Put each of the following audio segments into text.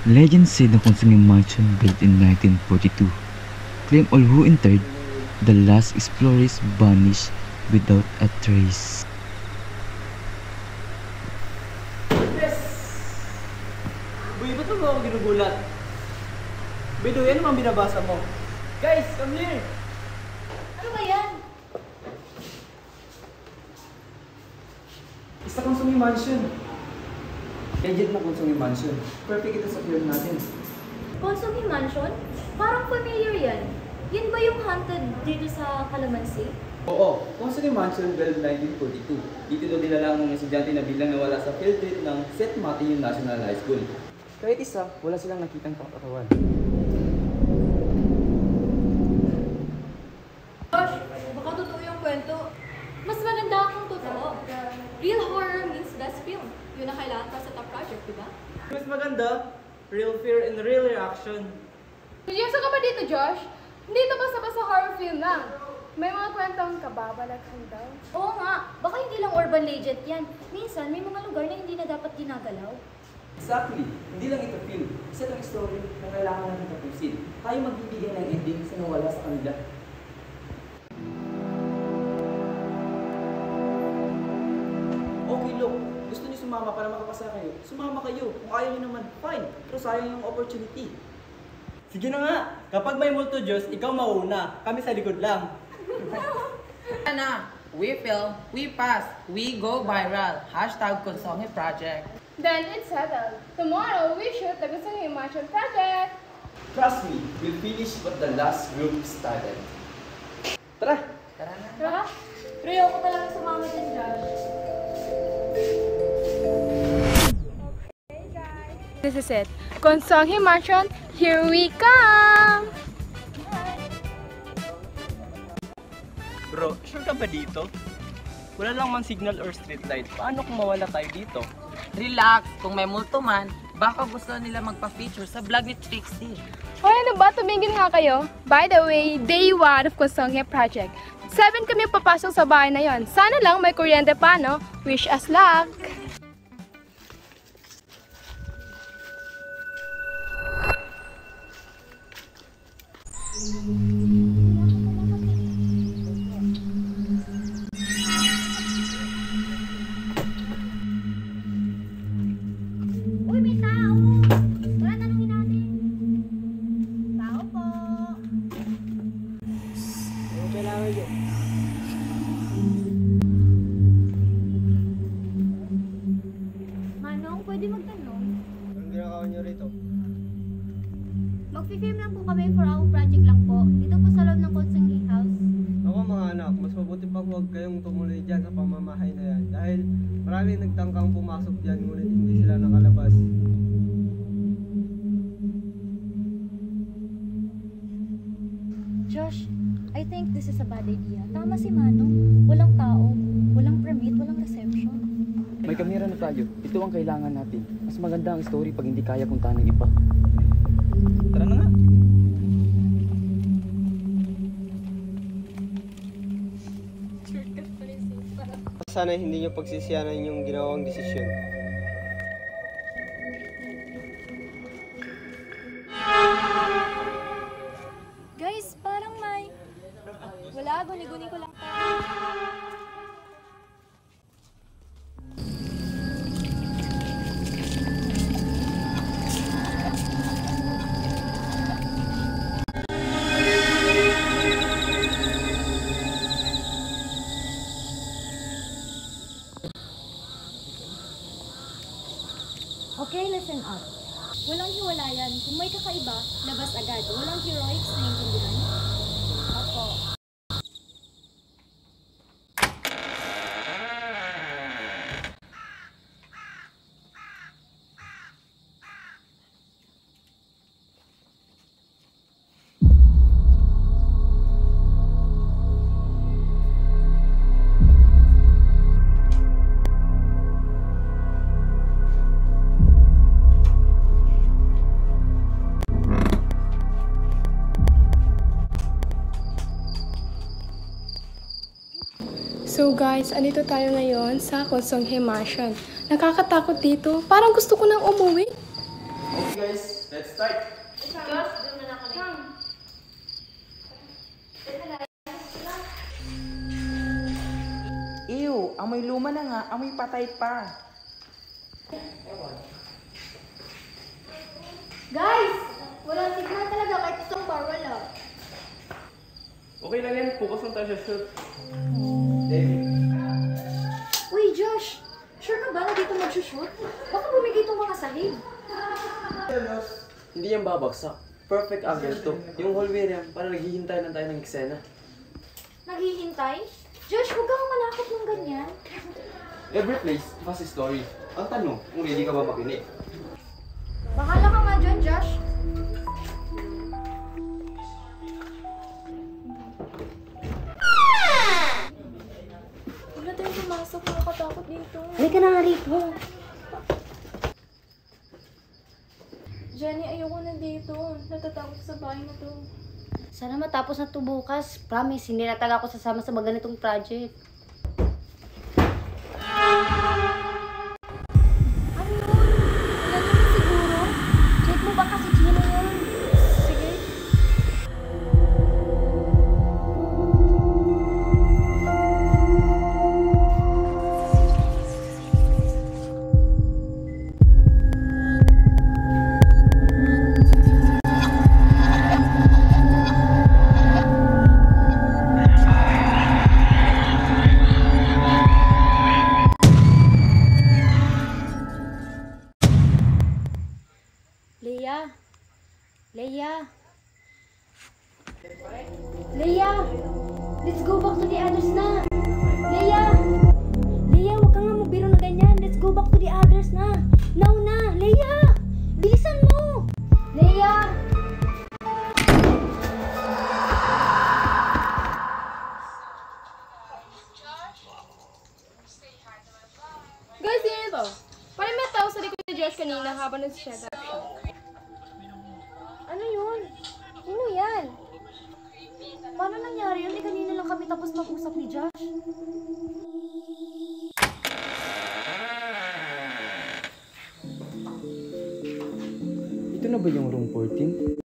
Legend said the Consuming Mansion, built in 1942, claimed all who entered, the last explorers vanished without a trace. Yes! Uy, ba't mo ako ginugulat? Bido, yan naman binabasa mo. Guys, come here! Ano ba yan? It's the Consuming Mansion. Legend na Consuming Mansion. Perfect ito sa film natin. Consuming Mansion? Parang familiar yan. Yan ba yung haunted dito sa Calamansi? Oo, Consuming Mansion built 1942. Dito daw dinala ang mga estudyante na biglang nawala sa field trip ng St. Martin National High School. Kahit isa, wala silang nakitang katawan. Josh, baka totoo yung kwento. Mas maganda akong totoo. Real horror means best film. Yun ang kailangan pa sa top project, di ba? Mas maganda, real fear and real reaction. Seryoso ka ba dito, Josh? Hindi ito basta-basta horror film lang. May mga kwentong kababalaghan daw. Oo nga, baka hindi lang urban legend yan. Minsan, may mga lugar na hindi na dapat ginagalaw. Exactly. Hindi lang ito film. Isa lang story na kailangan natin tapusin. Tayo magbibigay ng ending sa nawala sa kanila. Okay, look. Gusto niyo sumama para makapasa kayo? Sumama kayo. Kung ayaw niyo naman, fine. Pero sayang yung opportunity. Sige na nga. Kapag may multo Diyos, ikaw mauna. Kami sa likod lang. Ana, we film, we pass, we go viral. Hashtag Consonghe Project. Then it's settled. Tomorrow, we shoot the Consuming Mansion project. Trust me, we'll finish what the last group started. Tara! Tara na. Diba? Pero ayoko talaga sumama din, Josh. This is it. Consonghe Mansion, here we come! Bro, sure ka ba dito? Wala lang man signal or street light. Paano kung mawala tayo dito? Relax, kung may multo man, baka gusto nila magpa-feature sa vlog ni Trixie. O ano ba? Tumingin nga kayo. By the way, day 1 of Consonghe Project. 7 kami papasok sa bahay na yon. Sana lang may kuryente pa, no? Wish us luck! Uy, may tao! Tara, tanungin natin. Tao po! Ano kailangan nyo? Manong, pwede magtanong? Anong ginagawa nyo rito? Mag-film lang po kami for our project lang po. Dito po sa loob ng Consuming House. Ako mga anak, mas mabuti pa huwag kayong tumuloy dyan sa pamamahay na yan dahil maraming nagtangkang pumasok dyan ngunit hindi sila nakalabas. Josh, I think this is a bad idea. Tama si Manong. Walang tao, walang permit, walang reception. May kamera na tayo. Ito ang kailangan natin. Mas maganda ang story pag hindi kaya puntahan ng iba. Tara na nga. Sana hindi nyo pagsisiyanan yung ginawang desisyon. Guys, parang may... Wala, guni-guni ko lang. Okay, listen up. Walang hiwalayan. Kung may kakaiba, labas agad. Walang heroics na intindihan. Opo. So guys, andito tayo ngayon sa Consonghe Mansion. Nakakatakot dito. Parang gusto ko nang umuwi. Okay guys, let's start. Josh, doon na kami. Ew, amoy luma na nga, amoy patay pa. Guys! Walang signal talaga kahit isang bar wala. Okay lang yan, focus lang tayo sa shoot. Uy, Josh! Sure ka ba na dito mag-shoot? Baka bumigay itong mga sahig. Hindi yan babagsak. Perfect angle to. Yung hallway yan, parang naghihintay lang tayo ng eksena. Naghihintay? Josh, huwag kang manakot ng ganyan. Every place has a story. Ang tanong, kung ready ka ba makinig? Bahala ka nga dyan, Josh. Huwag na tayong pumasok. Nakakatakot dito. Halika na nga rito. Jenny, ayoko na dito. Natatakot sa bahay na to. Sana matapos na ito bukas. Promise, hindi na talaga ako sasama sa mga ganitong project. Ano yun? Wala naman siguro. Check mo ba kasi sino yun? Sige. Leia! Leia! Leia! Let's go back to the others na! Leia! Leia, huwag kang nga magbiro na ganyan. Let's go back to the others na! Now na! Leia! Bilisan mo! Leia! Guys, sino ito? Parang may tao sa likod ni Josh kanina habang nag-set up siya. Ano yun? Sino yan? Paano nangyari yun? Kanina lang kami tapos mag-usap ni Josh. Ito na ba yung room 14?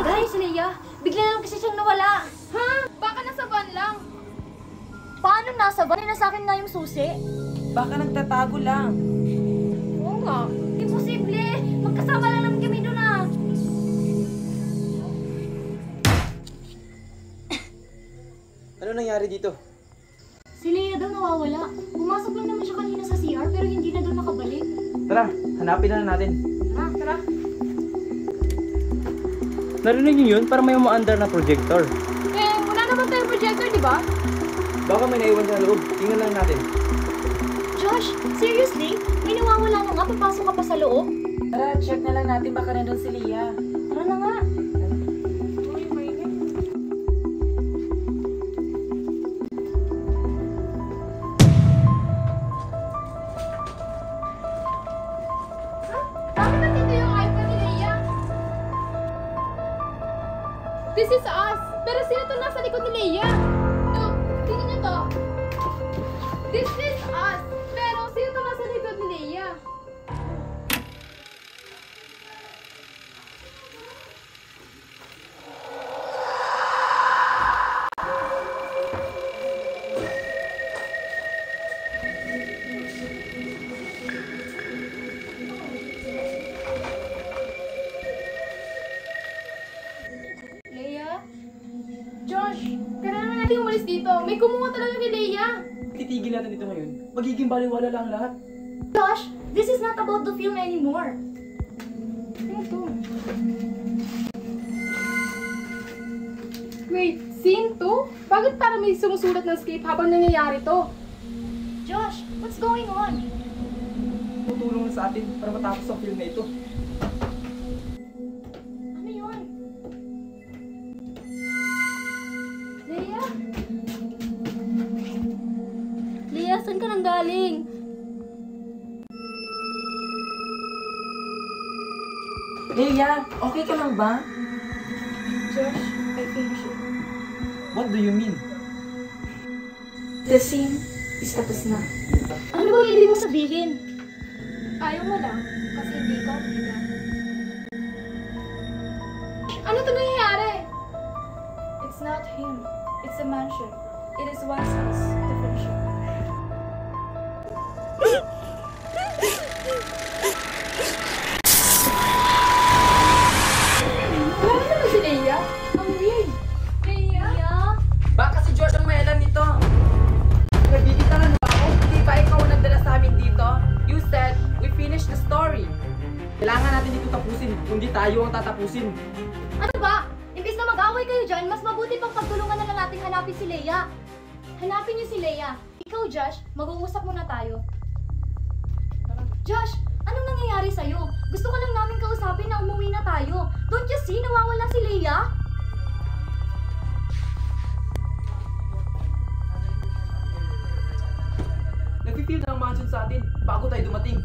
Guys, Leia! Bigla lang kasi siyang nawala. Ha? Baka nasa van lang. Paano nasa van? Nasa akin nga yung susi. Baka nagtatago lang. Oo nga. Imposible! Magkasama lang naman kami doon ah! Ano nangyari dito? Si Leia daw nawawala. Pumasok lang naman siya kanina sa CR pero hindi na daw nakabalik. Tara, hanapin na natin. Tara, tara. Narinig niyo yun? Parang may umaandar na projector. Eh, wala naman tayong projector, di ba? Baka may naiwan sa loob. Tingnan lang natin. Josh, seriously? May nawawala na nga, papasok ka pa sa loob? Tara, check na lang natin baka nandun si Leia. Tara na nga. Bakit nandito yung iPad ni Leia? This is us! Pero sino to nasa likod ni Leia? No, tingnan niyo to. This is us! Pero sino to nasa likod ni Leia? itigil natin ito ngayon, magiging baliwala lang lahat. Josh, this is not about the film anymore. Ano to? Wait, scene 2? Bakit parang may sumusulat ng script habang nangyayari to? Josh, what's going on? Tutulong sa atin para matapos ang film na ito. Ano yun? Leia? Leia, saan ka nang galing? Leia, okay ka lang ba? Josh, I finished it. What do you mean? The scene is tapos na. Ano ba ibig mo sabihin? Ayaw mo lang, kasi hindi ka bida. Ano to nangyayari? It's not him. It's a mansion. It is one's house. Definition. Wala na naman si Leia. Ang weird. Leia? Baka si George ang may alam nito. Nagbibitangan mo ako? Hindi ba ikaw ang nagdala sa amin dito? You said, we finished the story. Kailangan natin ito tapusin, kundi tayo ang tatapusin. Ano ba? Imbis na mag-away kayo dyan, mas mabuti pang pagtulungan na lang natin hanapin si Leia. Hanapin niyo si Leia. Ikaw, Josh, mag-uusap muna tayo. Josh, anong nangyayari sa'yo? Gusto ko lang namin kausapin na umuwi na tayo. Don't you see, nawawala si Leia? Nag-feel na ang mansion sa atin bago tayo dumating.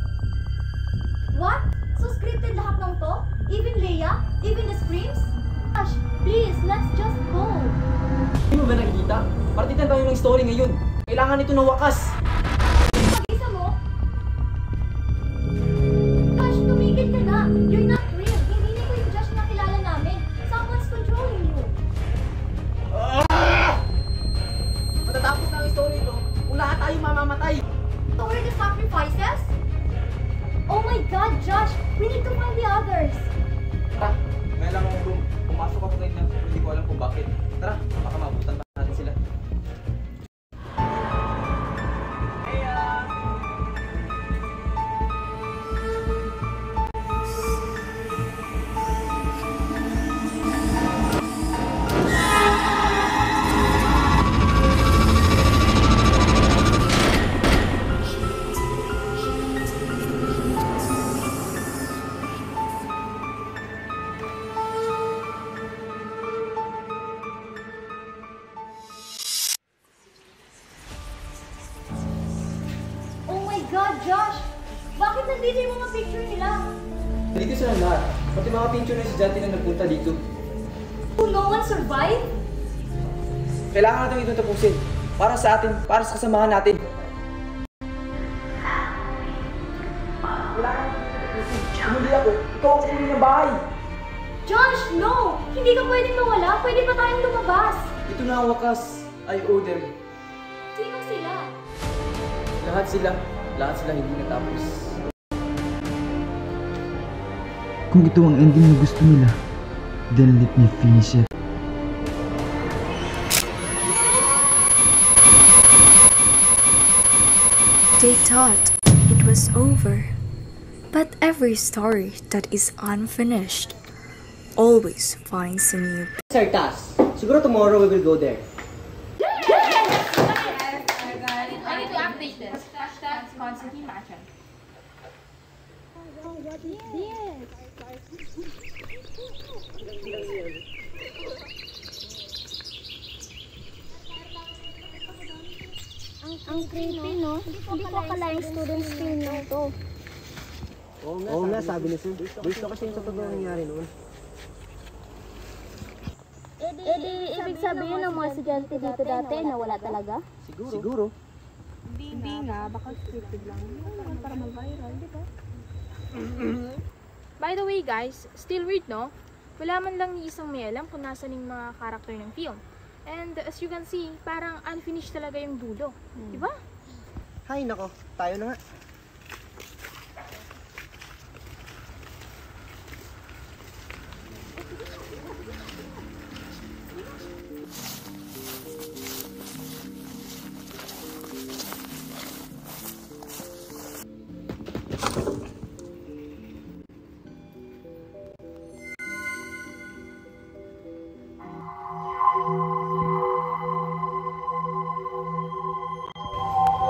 What? So scripted lahat ng to? Even Leia? Even the screams? Josh, please, let's just go. Hindi mo ba nakikita? Partitan tayo ng story ngayon. Kailangan ito ng wakas. Pag-isa mo? Josh, tumigil ka na. You're not real. Hindi na ko yung Josh na kilala namin. Someone's controlling you. Matatapos na ang story ito kung lahat tayo mamamatay. So were the sacrifices? Oh my God, Josh! We need to find the others. Tara, may lang akong room. Pumasok ako ngayon na hindi ko alam kung bakit. Tara, baka maabutan pa natin sila. Oh my God, Josh! Bakit nandito yung mga picture nila? Dito sila lahat. Pati mga picture na si Jati na nagpunta dito. Who no one survived? Kailangan natin ito tapusin. Para sa atin, para sa kasamahan natin. Kailangan natin ito tapusin. Umuli ako. Ikaw ang umuli ng bahay. Josh, no! Hindi ka pwedeng mawala. Pwede pa tayong lumabas. Ito na ang wakas. I owe them. Sino sila? Lahat sila hindi natapos. Kung ito ang ending na gusto nila, then let me finish it. They thought it was over, but every story that is unfinished always finds a new. Sir Tas, siguro tomorrow we will go there. I need to update this. Hashtag constantly matching. Ang creepy, no? Hindi ko akalaing students film na ito. Oo nga, sabi ni Sue. Gusto kasi yung sa totoo nangyari noon. Eh di, ibig sabihin ng mga estudyante dito dati na wala talaga? Siguro. Hindi nga, baka scripted lang. Para mag-viral, di ba? By the way guys, still weird no? Wala man lang ni isang may alam kung nasan yung mga karakter ng film. And as you can see, parang unfinished talaga yung dulo. Di ba? Hay nako, tayo na nga.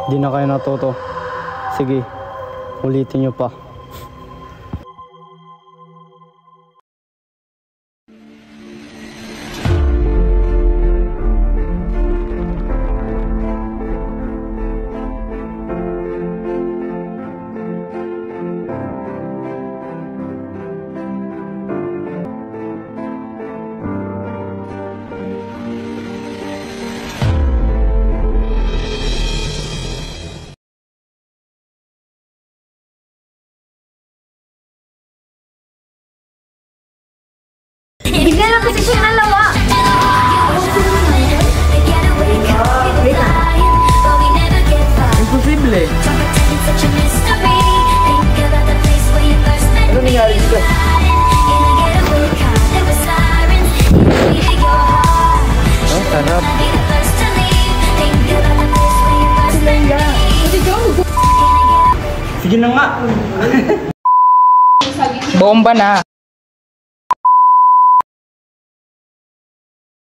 Di na kayo natuto. Sige, ulitin nyo pa. Bigla lang kasi siya nalawa. Imposible. Ano nangyari dito? Oh, sarap. Sige na nga. Bomba na.